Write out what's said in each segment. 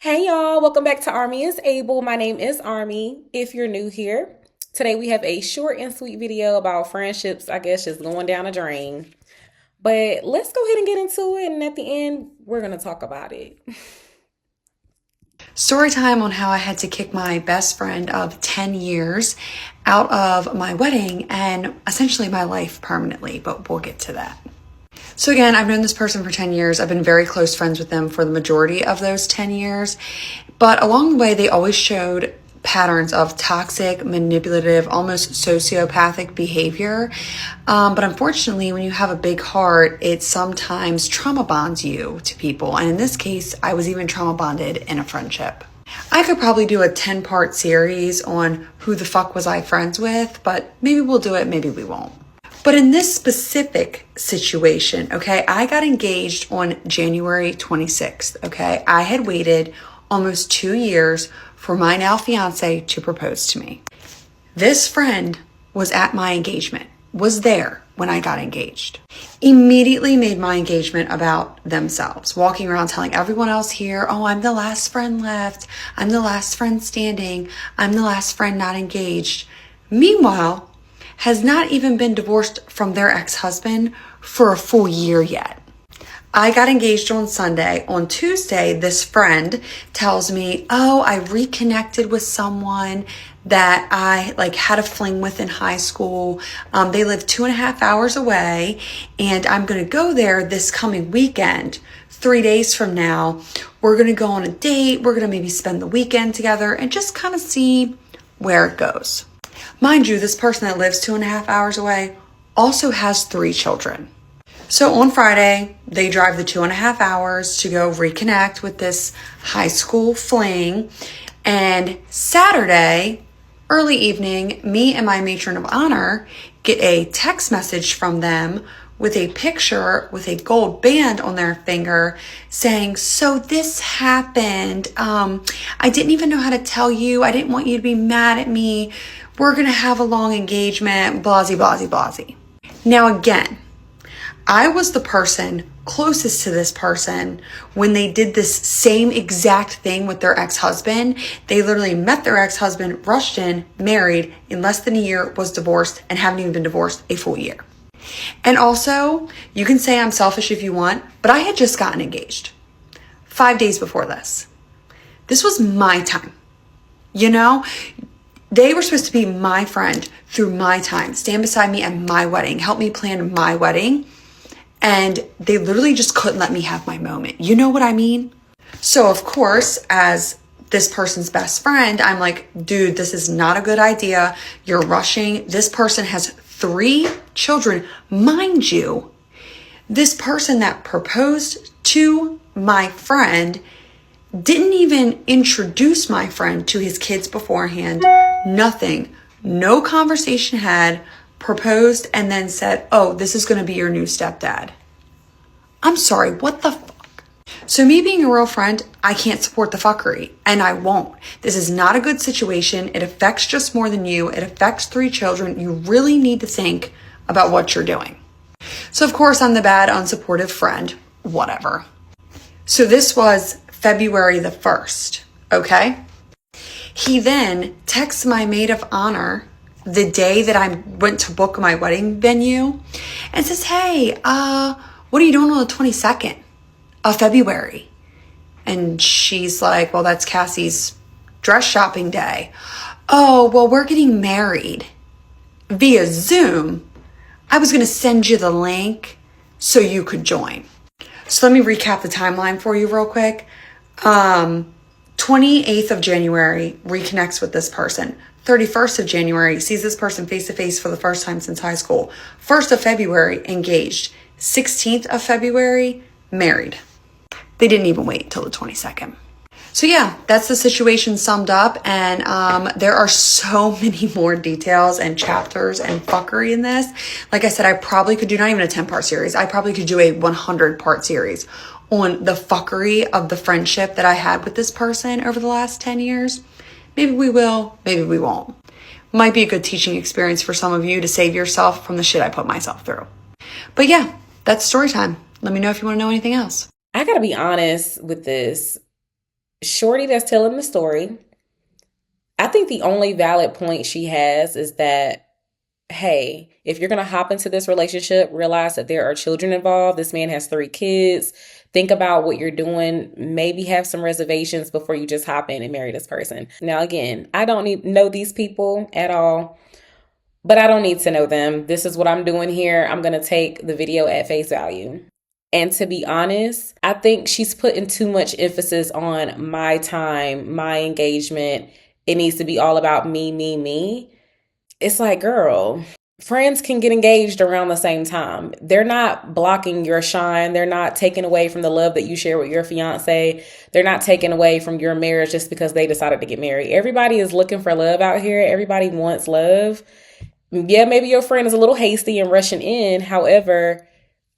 Hey y'all, welcome back to Army is Able. My name is Army. If you're new here, today we have a short and sweet video about friendships, I guess, just going down a drain. But let's go ahead and get into it. And at the end, we're going to talk about it. Story time on how I had to kick my best friend of 10 years out of my wedding and essentially my life permanently, but we'll get to that. So again, I've known this person for 10 years. I've been very close friends with them for the majority of those 10 years. But along the way, they always showed patterns of toxic, manipulative, almost sociopathic behavior. But unfortunately, when you have a big heart, it sometimes trauma bonds you to people. And in this case, I was even trauma bonded in a friendship. I could probably do a 10-part series on who the fuck was I friends with, but maybe we'll do it, maybe we won't. But in this specific situation, okay, I got engaged on January 26th, okay? I had waited almost 2 years for my now fiance to propose to me. This friend was at my engagement, was there when I got engaged. Immediately made my engagement about themselves, walking around telling everyone else here, oh, I'm the last friend left. I'm the last friend standing. I'm the last friend not engaged. Meanwhile, has not even been divorced from their ex-husband for a full year yet. I got engaged on Sunday. On Tuesday, this friend tells me, oh, I reconnected with someone that I had a fling with in high school. They live 2.5 hours away, and I'm going to go there this coming weekend. 3 days from now, we're going to go on a date. We're going to maybe spend the weekend together and just kind of see where it goes. Mind you, this person that lives 2.5 hours away also has 3 children. So on Friday, they drive the 2.5 hours to go reconnect with this high school fling. And Saturday, early evening, me and my matron of honor get a text message from them with a picture with a gold band on their finger saying, so this happened. I didn't even know how to tell you. I didn't want you to be mad at me. We're going to have a long engagement, blasey, blasey, blasey. Now again, I was the person closest to this person when they did this same exact thing with their ex-husband. They literally met their ex-husband, rushed in, married, in less than a year, was divorced, and haven't even been divorced a full year. And also, you can say I'm selfish if you want, but I had just gotten engaged 5 days before this. This was my time. You know, they were supposed to be my friend through my time, stand beside me at my wedding, help me plan my wedding. And they literally just couldn't let me have my moment. You know what I mean? So of course, as this person's best friend, I'm like, dude, this is not a good idea. You're rushing. This person has 3 children. Mind you, this person that proposed to my friend didn't even introduce my friend to his kids beforehand. Nothing. No conversation had. Proposed and then said, oh, this is going to be your new stepdad. I'm sorry, what the fuck? So me being a real friend, I can't support the fuckery, and I won't. This is not a good situation. It affects just more than you. It affects 3 children. You really need to think about what you're doing. So of course, I'm the bad, unsupportive friend, whatever. So this was February the 1st, okay? He then texts my maid of honor the day that I went to book my wedding venue and says, hey, what are you doing on the 22nd of February? And she's like, well, that's Cassie's dress shopping day. Oh, well, we're getting married via Zoom. I was going to send you the link so you could join. So let me recap the timeline for you real quick. 28th of January, reconnects with this person. 31st of January, sees this person face to face for the first time since high school. 1st of February, engaged. 16th of February, married. They didn't even wait till the 22nd. So yeah, that's the situation summed up. And there are so many more details and chapters and fuckery in this. Like I said, I probably could do not even a 10-part series. I probably could do a 100-part series on the fuckery of the friendship that I had with this person over the last 10 years. Maybe we will, maybe we won't. Might be a good teaching experience for some of you to save yourself from the shit I put myself through. But yeah, that's story time. Let me know if you want to know anything else. I gotta be honest with this. Shorty that's telling the story, I think the only valid point she has is that, hey, if you're going to hop into this relationship, realize that there are children involved. This man has 3 kids. Think about what you're doing. Maybe have some reservations before you just hop in and marry this person. Now, again, I don't know these people at all, but I don't need to know them. This is what I'm doing here. I'm going to take the video at face value. And to be honest, I think she's putting too much emphasis on my time, my engagement. It needs to be all about me, me, me. It's like, girl, friends can get engaged around the same time. They're not blocking your shine. They're not taking away from the love that you share with your fiance. They're not taking away from your marriage just because they decided to get married. Everybody is looking for love out here. Everybody wants love. Yeah, maybe your friend is a little hasty and rushing in. However,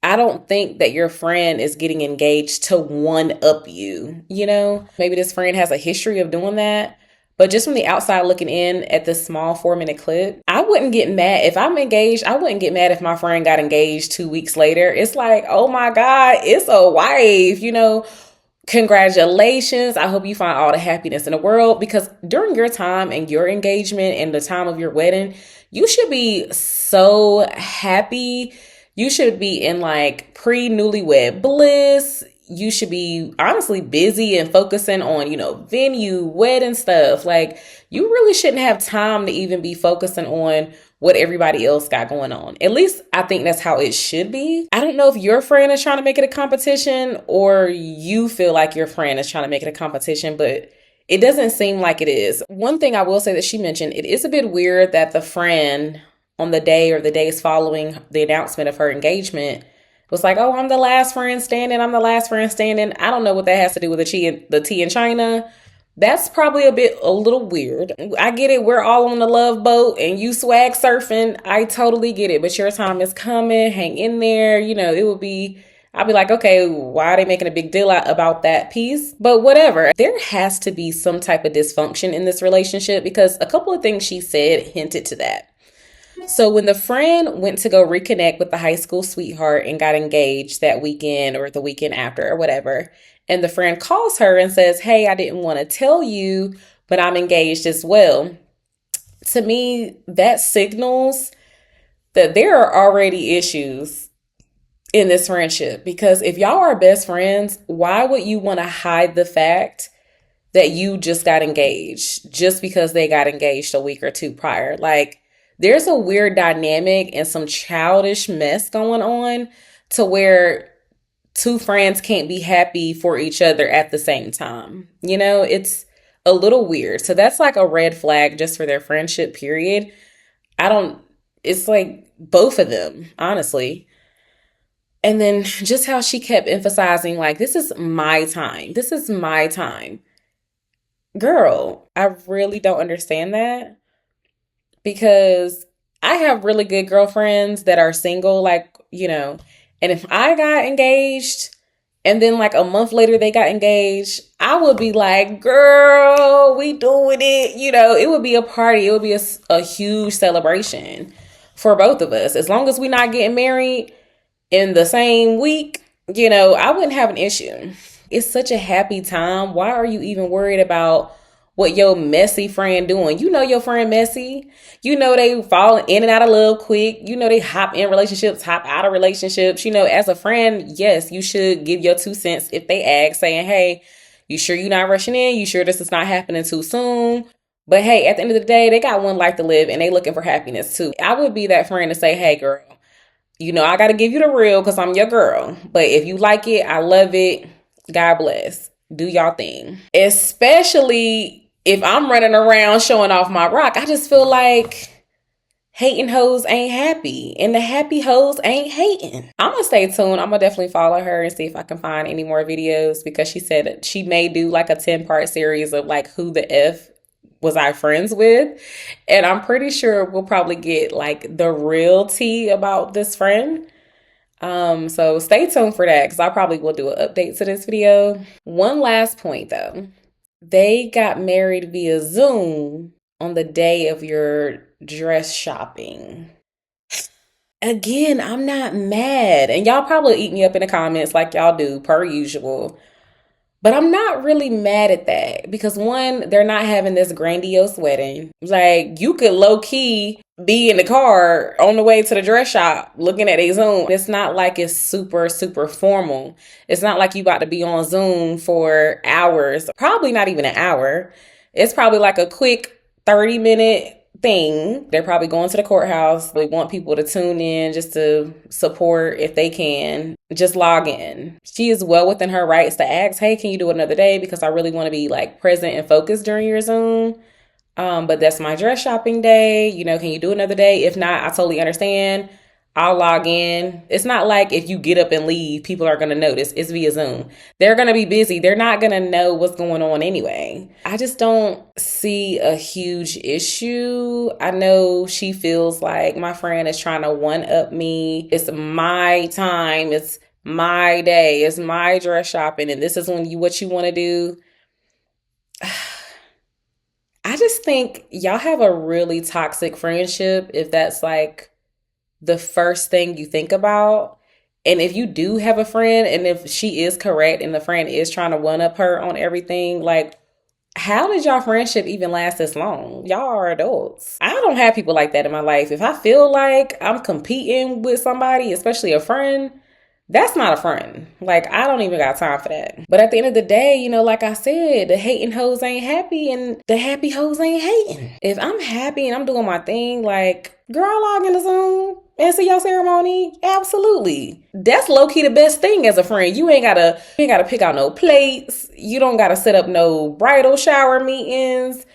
I don't think that your friend is getting engaged to one up you, you know? Maybe this friend has a history of doing that. But just from the outside looking in at this small 4-minute clip, I wouldn't get mad. If I'm engaged, I wouldn't get mad if my friend got engaged 2 weeks later. It's like, oh my God, it's a wife, you know? Congratulations. I hope you find all the happiness in the world, because during your time and your engagement and the time of your wedding, you should be so happy. You should be in like pre-newlywed bliss. You should be honestly busy and focusing on, you know, venue, wedding stuff. Like, you really shouldn't have time to even be focusing on what everybody else got going on. At least I think that's how it should be. I don't know if your friend is trying to make it a competition or you feel like your friend is trying to make it a competition, but it doesn't seem like it is. One thing I will say that she mentioned, it is a bit weird that the friend on the day or the days following the announcement of her engagement was like, oh, I'm the last friend standing. I'm the last friend standing. I don't know what that has to do with the tea in China. That's probably a little weird. I get it. We're all on the love boat and you swag surfing. I totally get it. But your time is coming. Hang in there. You know, I'll be like, okay, why are they making a big deal about that piece? But whatever. There has to be some type of dysfunction in this relationship, because a couple of things she said hinted to that. So when the friend went to go reconnect with the high school sweetheart and got engaged that weekend or the weekend after or whatever, and the friend calls her and says, hey, I didn't want to tell you, but I'm engaged as well. To me, that signals that there are already issues in this friendship, because if y'all are best friends, why would you want to hide the fact that you just got engaged just because they got engaged a week or two prior? Like, there's a weird dynamic and some childish mess going on to where two friends can't be happy for each other at the same time. You know, it's a little weird. So that's like a red flag just for their friendship, period. It's like both of them, honestly. And then just how she kept emphasizing, like, this is my time. This is my time. Girl, I really don't understand that, because I have really good girlfriends that are single, like, you know, and if I got engaged and then like a month later they got engaged, I would be like, girl, we doing it. You know, it would be a party. It would be a huge celebration for both of us. As long as we're not getting married in the same week, you know, I wouldn't have an issue. It's such a happy time. Why are you even worried about what your messy friend doing? You know your friend messy. You know they fall in and out of love quick. You know they hop in relationships, hop out of relationships. You know, as a friend, yes, you should give your 2 cents if they ask, saying, hey, you sure you're not rushing in? You sure this is not happening too soon? But hey, at the end of the day, they got one life to live and they looking for happiness too. I would be that friend to say, hey, girl, you know, I got to give you the real because I'm your girl. But if you like it, I love it. God bless. Do y'all thing. Especially if I'm running around showing off my rock. I just feel like hating hoes ain't happy and the happy hoes ain't hating. I'm going to stay tuned. I'm going to definitely follow her and see if I can find any more videos, because she said that she may do like a 10-part series of like who the F was I friends with. And I'm pretty sure we'll probably get like the real tea about this friend. So stay tuned for that, because I probably will do an update to this video. One last point though. They got married via Zoom on the day of your dress shopping. Again, I'm not mad. And y'all probably eat me up in the comments like y'all do per usual. But I'm not really mad at that because one, they're not having this grandiose wedding. Like, you could low key be in the car on the way to the dress shop looking at a Zoom. It's not like it's super, super formal. It's not like you about to be on Zoom for hours, probably not even an hour. It's probably like a quick 30-minute thing. They're probably going to the courthouse. They want people to tune in just to support if they can. Just log in. She is well within her rights to ask, hey, can you do another day? Because I really want to be like present and focused during your Zoom. But that's my dress shopping day. You know, can you do another day? If not, I totally understand. I'll log in. It's not like if you get up and leave, people are going to notice. It's via Zoom. They're going to be busy. They're not going to know what's going on anyway. I just don't see a huge issue. I know she feels like my friend is trying to one up me. It's my time. It's my day. It's my dress shopping. And this is what you want to do. I just think y'all have a really toxic friendship if that's like the first thing you think about. And if you do have a friend and if she is correct and the friend is trying to one up her on everything, like, how did y'all friendship even last this long? Y'all are adults. I don't have people like that in my life. If I feel like I'm competing with somebody, especially a friend, that's not a friend. Like, I don't even got time for that. But at the end of the day, you know, like I said, the hating hoes ain't happy and the happy hoes ain't hating. If I'm happy and I'm doing my thing, like, girl, log in the Zoom and see your ceremony. Absolutely. That's low-key the best thing as a friend. You ain't gotta pick out no plates. You don't gotta set up no bridal shower meetings.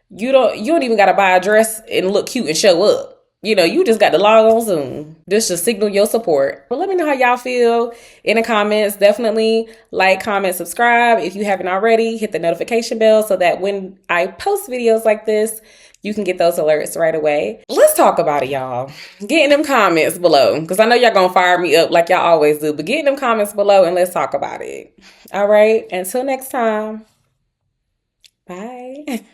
You don't even gotta buy a dress and look cute and show up. You know, you just got to log on Zoom just to signal your support. But let me know how y'all feel in the comments. Definitely like, comment, subscribe. If you haven't already, hit the notification bell so that when I post videos like this, you can get those alerts right away. Let's talk about it, y'all. Get in them comments below because I know y'all gonna fire me up like y'all always do. But get in them comments below and let's talk about it. All right. Until next time. Bye.